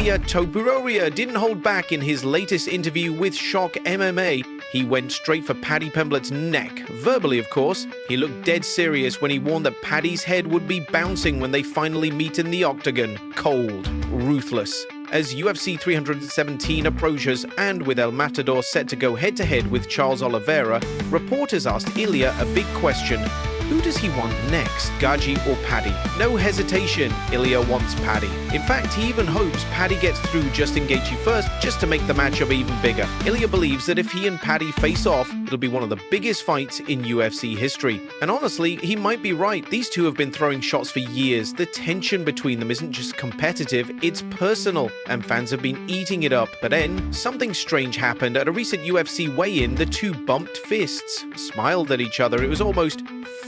Ilia Topuria didn't hold back in his latest interview with Shock MMA. He went straight for Paddy Pimblett's neck, verbally of course. He looked dead serious when he warned that Paddy's head would be bouncing when they finally meet in the Octagon. Cold, ruthless. As UFC 317 approaches, and with El Matador set to go head-to-head with Charles Oliveira, reporters asked Ilia a big question. Who does he want next, Gaji or Paddy? No hesitation, Ilia wants Paddy. In fact, he even hopes Paddy gets through Justin Gaethje first, just to make the matchup even bigger. Ilia believes that if he and Paddy face off, it'll be one of the biggest fights in UFC history. And honestly, he might be right. These two have been throwing shots for years. The tension between them isn't just competitive, it's personal, and fans have been eating it up. But then, something strange happened. At a recent UFC weigh-in, the two bumped fists, smiled at each other. It was almost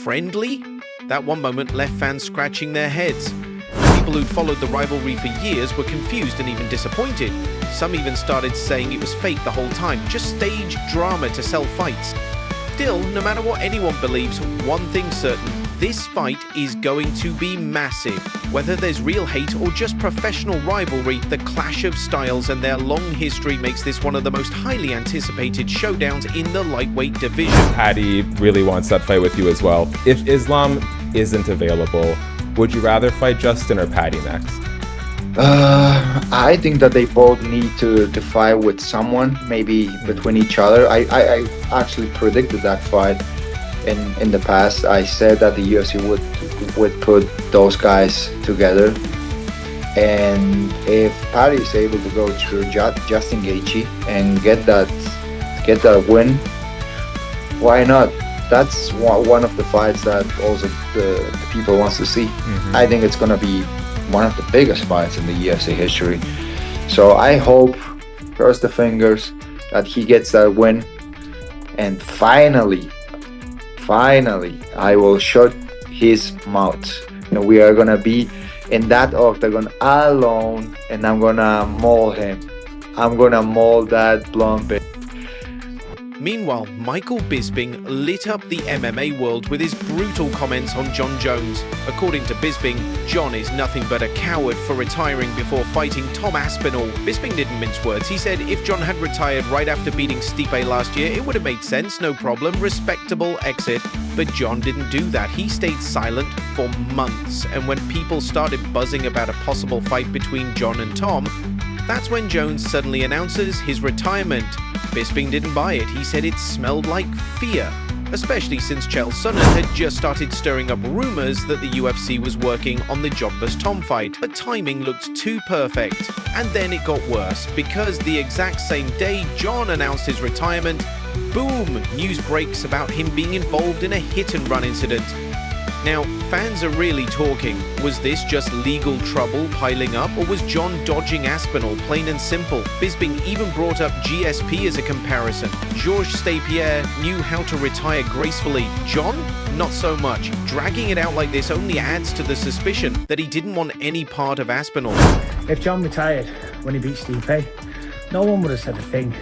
friendly? That one moment left fans scratching their heads. People who'd followed the rivalry for years were confused and even disappointed. Some even started saying it was fake the whole time, just staged drama to sell fights. Still, no matter what anyone believes, one thing's certain, this fight is going to be massive. Whether there's real hate or just professional rivalry, the clash of styles and their long history makes this one of the most highly anticipated showdowns in the lightweight division. Paddy really wants that fight with you as well. If Islam isn't available, would you rather fight Justin or Paddy next? I think that they both need to fight with someone, maybe between each other. I actually predicted that fight in the past. I said that the UFC would put those guys together, and if Paddy is able to go through Justin Gaethje and get that win, why not? That's one of the fights that also the people wants to see. I think it's gonna be one of the biggest fights in the UFC history. So I hope, cross the fingers, that he gets that win, and finally I will shut his mouth. We are gonna be in that octagon alone, and I'm gonna maul him. I'm gonna maul that blonde bitch. Meanwhile, Michael Bisping lit up the MMA world with his brutal comments on Jon Jones. According to Bisping, Jon is nothing but a coward for retiring before fighting Tom Aspinall. Bisping didn't mince words. He said if Jon had retired right after beating Stipe last year, it would have made sense, no problem, respectable exit. But Jon didn't do that. He stayed silent for months. And when people started buzzing about a possible fight between Jon and Tom, that's when Jones suddenly announces his retirement. Bisping didn't buy it. He said it smelled like fear, especially since Chael Sonnen had just started stirring up rumors that the UFC was working on the Jobless Tom fight. But timing looked too perfect. And then it got worse, because the exact same day Jon announced his retirement, boom, news breaks about him being involved in a hit-and-run incident. Now, fans are really talking. Was this just legal trouble piling up, or was Jon dodging Aspinall, plain and simple? Bisping even brought up GSP as a comparison. Georges St-Pierre knew how to retire gracefully. Jon? Not so much. Dragging it out like this only adds to the suspicion that he didn't want any part of Aspinall. If Jon retired when he beat Stipe, no one would have said a thing.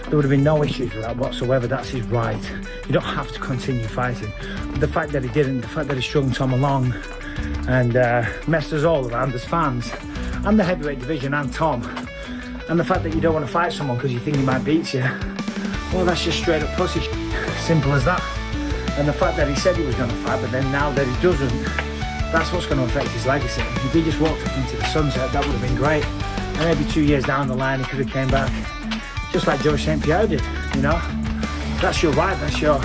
There would have been no issues with that whatsoever. That's his right. You don't have to continue fighting. But the fact that he didn't, the fact that he strung Tom along and messed us all around as fans, and the heavyweight division and Tom, and the fact that you don't want to fight someone because you think he might beat you, well, that's just straight up pussy shit. Simple as that. And the fact that he said he was going to fight, but then now that he doesn't, that's what's going to affect his legacy. If he just walked up into the sunset, that would have been great. And maybe 2 years down the line, he could have came back, just like Georges St-Pierre did, you know? That's your right, that's your...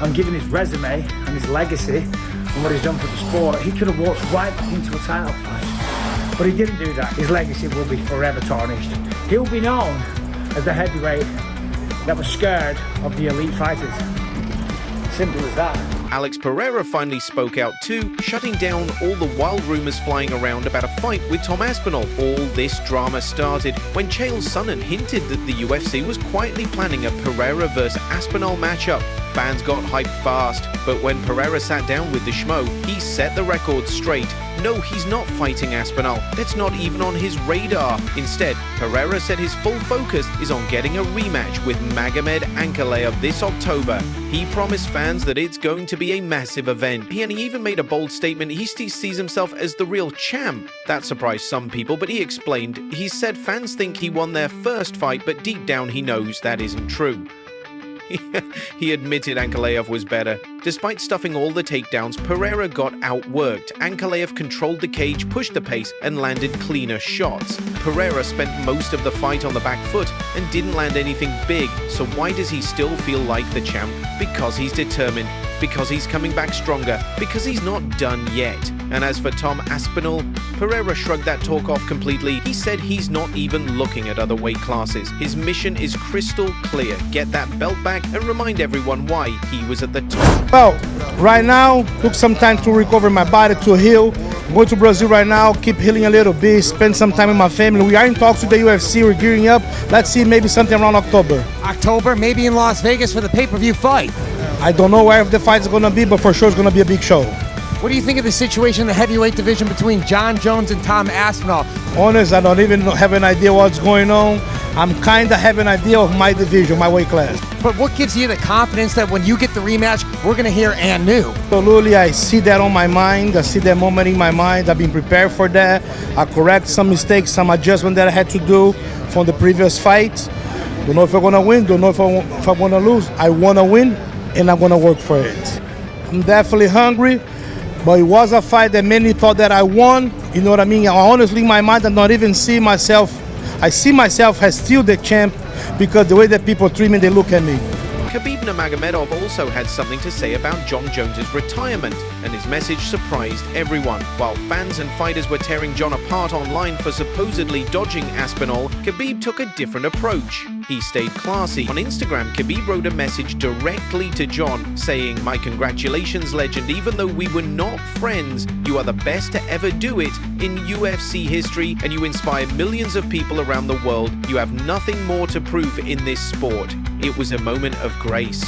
I'm giving his resume and his legacy and what he's done for the sport. He could have walked right back into a title fight. But he didn't do that. His legacy will be forever tarnished. He'll be known as the heavyweight that was scared of the elite fighters. Simple as that. Alex Pereira finally spoke out too, shutting down all the wild rumors flying around about a fight with Tom Aspinall. All this drama started when Chael Sonnen hinted that the UFC was quietly planning a Pereira vs Aspinall matchup. Fans got hyped fast, but when Pereira sat down with the schmo, he set the record straight. No, he's not fighting Aspinall. That's not even on his radar. Instead, Pereira said his full focus is on getting a rematch with Magomed Ankalaev this October. He promised fans that it's going to be a massive event, and he even made a bold statement he still sees himself as the real champ. That surprised some people, but he explained. He said fans think he won their first fight, but deep down he knows that isn't true. He admitted Ankalaev was better. Despite stuffing all the takedowns, Pereira got outworked. Ankalaev controlled the cage, pushed the pace, and landed cleaner shots. Pereira spent most of the fight on the back foot and didn't land anything big, so why does he still feel like the champ? Because he's determined, because he's coming back stronger, because he's not done yet. And as for Tom Aspinall, Pereira shrugged that talk off completely. He said he's not even looking at other weight classes. His mission is crystal clear. Get that belt back and remind everyone why he was at the top. Well, right now, took some time to recover my body, to heal. I'm going to Brazil right now, keep healing a little bit, spend some time with my family. We are in talks with the UFC, we're gearing up. Let's see, maybe something around October. October, maybe in Las Vegas for the pay-per-view fight. I don't know where the fight's going to be, but for sure it's going to be a big show. What do you think of the situation in the heavyweight division between Jon Jones and Tom Aspinall? Honest, I don't even have an idea what's going on. I'm kind of have an idea of my division, my weight class. But what gives you the confidence that when you get the rematch, we're going to hear and new? Absolutely, I see that on my mind. I see that moment in my mind. I've been prepared for that. I correct some mistakes, some adjustment that I had to do from the previous fight. Don't know if I'm going to win, don't know if I'm going to lose. I want to win, and I'm going to work for it. I'm definitely hungry. But it was a fight that many thought that I won. You know what I mean? I honestly, in my mind, I don't even see myself. I see myself as still the champ because the way that people treat me, they look at me. Khabib Nurmagomedov also had something to say about Jon Jones's retirement, and his message surprised everyone. While fans and fighters were tearing Jon apart online for supposedly dodging Aspinall, Khabib took a different approach. He stayed classy. On Instagram, Khabib wrote a message directly to Jon, saying, "My congratulations, legend. Even though we were not friends, you are the best to ever do it in UFC history, and you inspire millions of people around the world. You have nothing more to prove in this sport." It was a moment of grace.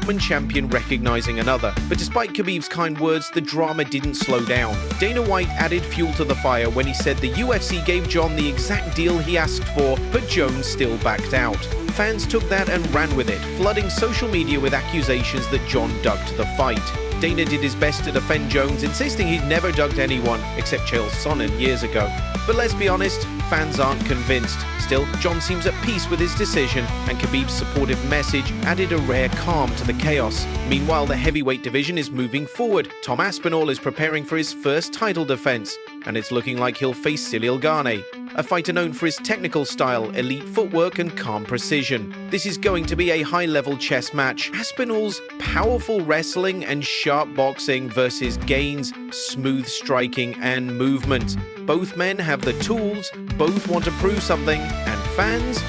One champion recognizing another. But despite Khabib's kind words, the drama didn't slow down. Dana White added fuel to the fire when he said the UFC gave Jon the exact deal he asked for, but Jones still backed out. Fans took that and ran with it, flooding social media with accusations that Jon ducked the fight. Dana did his best to defend Jones, insisting he'd never ducked anyone except Chael Sonnen years ago. But let's be honest, fans aren't convinced. Still, Jon seems at peace with his decision, and Khabib's supportive message added a rare calm to the chaos. Meanwhile, the heavyweight division is moving forward. Tom Aspinall is preparing for his first title defense, and it's looking like he'll face Ciryl Gane, a fighter known for his technical style, elite footwork, and calm precision. This is going to be a high-level chess match. Aspinall's powerful wrestling and sharp boxing versus Gane's smooth striking and movement. Both men have the tools, both want to prove something, and fans?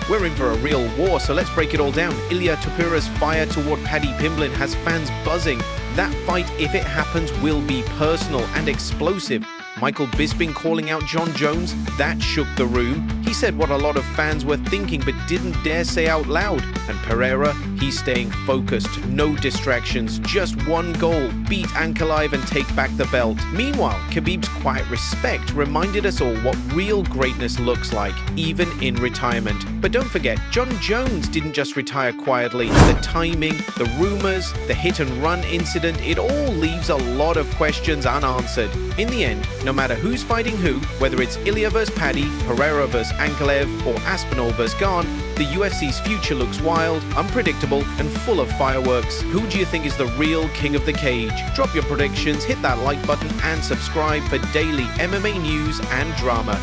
We're in for a real war, so let's break it all down. Ilia Topuria's fire toward Paddy Pimblett has fans buzzing. That fight, if it happens, will be personal and explosive. Michael Bisping calling out Jon Jones, that shook the room. He said what a lot of fans were thinking but didn't dare say out loud. And Pereira, he's staying focused, no distractions, just one goal, beat Ankalaev and take back the belt. Meanwhile, Khabib's quiet respect reminded us all what real greatness looks like, even in retirement. But don't forget, Jon Jones didn't just retire quietly. The timing, the rumors, the hit and run incident, it all leaves a lot of questions unanswered. In the end, no matter who's fighting who, whether it's Ilia vs Paddy, Pereira vs Ankalaev, or Aspinall vs Gane, the UFC's future looks wild, unpredictable, and full of fireworks. Who do you think is the real king of the cage? Drop your predictions, hit that like button, and subscribe for daily MMA news and drama.